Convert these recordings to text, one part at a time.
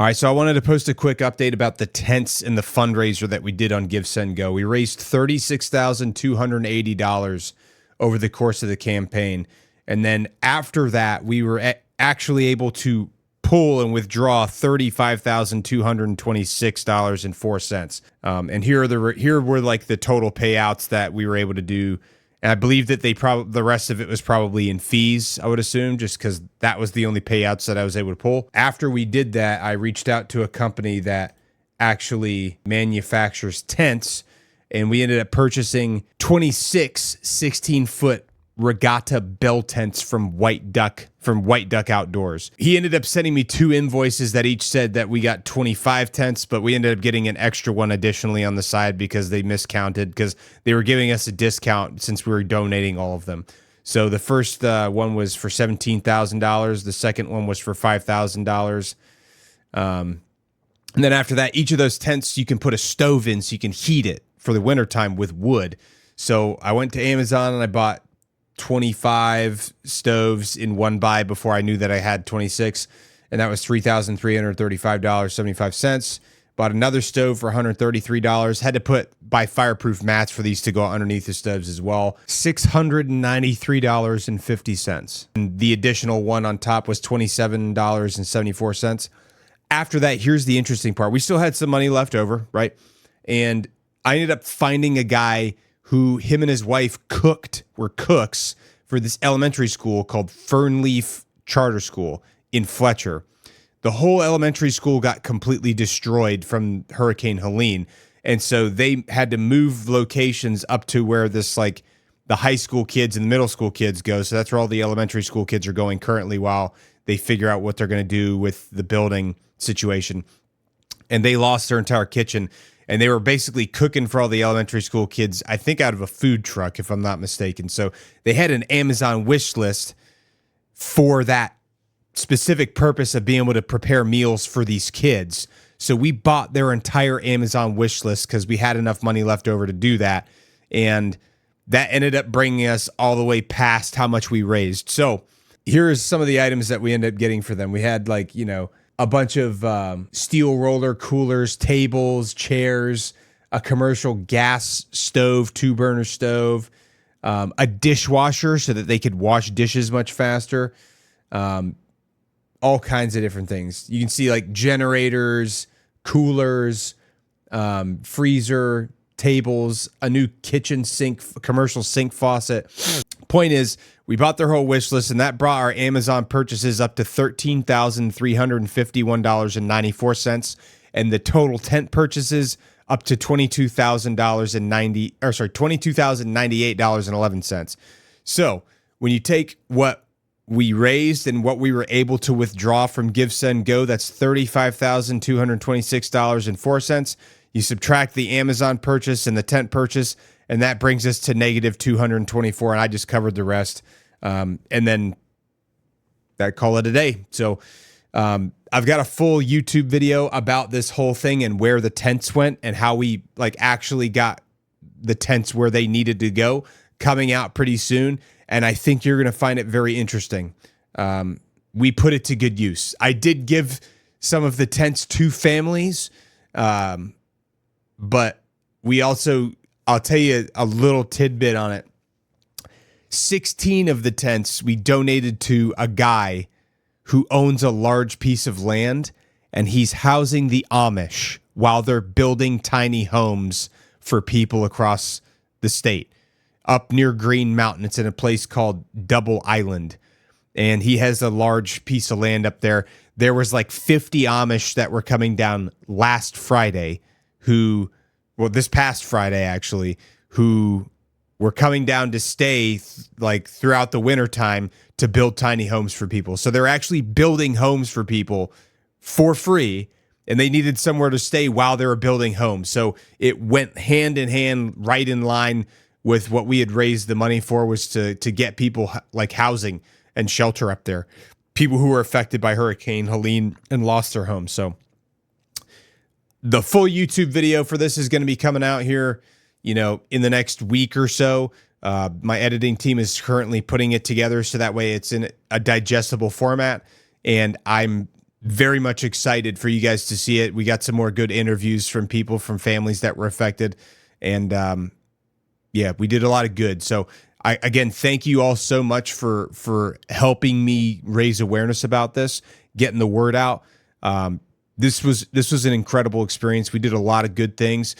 All right, so I wanted to post a quick update about the tents and the fundraiser that we did on Give, Send, Go. We raised $36,280 over the course of the campaign. And then after that, we were actually able to pull and withdraw $35,226.04. And here were like the total payouts that we were able to do. And I believe that the rest of it was probably in fees, I would assume, just because that was the only payouts that I was able to pull. After we did that, I reached out to a company that actually manufactures tents, and we ended up purchasing 26 16-foot regatta bell tents from White Duck Outdoors. He ended up sending me 2 invoices that each said that we got 25 tents, but we ended up getting an extra one additionally on the side because they miscounted, because they were giving us a discount since we were donating all of them. So the first one was for $17,000. The second one was for $5,000. And then after that, each of those tents, you can put a stove in so you can heat it for the wintertime with wood. So I went to Amazon and I bought 25 stoves in one buy before I knew that I had 26, and that was $3,335.75. Bought another stove for $133. Had to buy fireproof mats for these to go underneath the stoves as well. $693.50. And the additional one on top was $27.74. After that, here's the interesting part. We still had some money left over, right? And I ended up finding a guy who him and his wife were cooks for this elementary school called Fernleaf Charter School in Fletcher. The whole elementary school got completely destroyed from Hurricane Helene. And so they had to move locations up to where this, like, the high school kids and the middle school kids go. So that's where all the elementary school kids are going currently while they figure out what they're going to do with the building situation. And they lost their entire kitchen. And they were basically cooking for all the elementary school kids, I think out of a food truck, if I'm not mistaken. So they had an Amazon wish list for that specific purpose of being able to prepare meals for these kids. So we bought their entire Amazon wish list because we had enough money left over to do that. And that ended up bringing us all the way past how much we raised. So here's some of the items that we ended up getting for them. We had, like, a bunch of steel roller coolers, tables, chairs, a commercial gas stove, 2-burner stove, a dishwasher so that they could wash dishes much faster, all kinds of different things. You can see, like, generators, coolers, freezer, tables, a new kitchen sink, commercial sink faucet. Point is, we bought their whole wish list, and that brought our Amazon purchases up to $13,351.94, and the total tent purchases up to $22,098.11. So when you take what we raised and what we were able to withdraw from Give, Send, Go, that's $35,226.04. You subtract the Amazon purchase and the tent purchase, and that brings us to negative 224, and I just covered the rest. And then that call it a day. So I've got a full YouTube video about this whole thing and where the tents went and how we, like, actually got the tents where they needed to go, coming out pretty soon. And I think you're going to find it very interesting. We put it to good use. I did give some of the tents to families, but we also, I'll tell you a little tidbit on it. 16 of the tents we donated to a guy who owns a large piece of land, and he's housing the Amish while they're building tiny homes for people across the state. Up near Green Mountain, it's in a place called Double Island, and he has a large piece of land up there. There was like 50 Amish that were coming down last Friday this past Friday actually, who were coming down to stay like throughout the wintertime to build tiny homes for people. So they're actually building homes for people for free, and they needed somewhere to stay while they were building homes. So it went hand in hand, right in line with what we had raised the money for, was to get people like housing and shelter up there. People who were affected by Hurricane Helene and lost their homes. So the full YouTube video for this is going to be coming out here, in the next week or so. My editing team is currently putting it together so that way it's in a digestible format. And I'm very much excited for you guys to see it. We got some more good interviews from people, from families that were affected. And yeah, we did a lot of good. So again, thank you all so much for helping me raise awareness about this, getting the word out. This was an incredible experience. We did a lot of good things.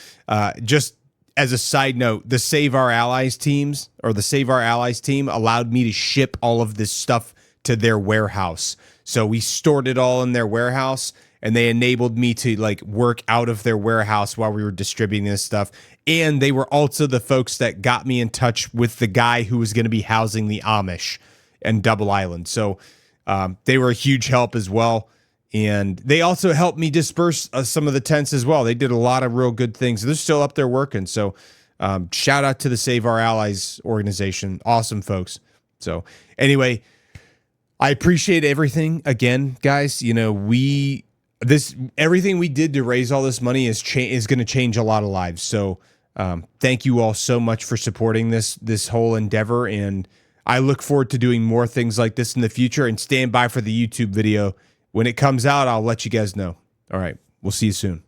Just as a side note, the Save Our Allies teams, or the Save Our Allies team, allowed me to ship all of this stuff to their warehouse. So we stored it all in their warehouse, and they enabled me to like work out of their warehouse while we were distributing this stuff. And they were also the folks that got me in touch with the guy who was going to be housing the Amish in Double Island. So they were a huge help as well. And they also helped me disperse some of the tents as well. They did a lot of real good things. They're still up there working. So shout out to the Save Our Allies organization. Awesome folks. So anyway, I appreciate everything again, guys. You know, everything we did to raise all this money is going to change a lot of lives. So thank you all so much for supporting this whole endeavor. And I look forward to doing more things like this in the future, and stand by for the YouTube video. When it comes out, I'll let you guys know. All right. We'll see you soon.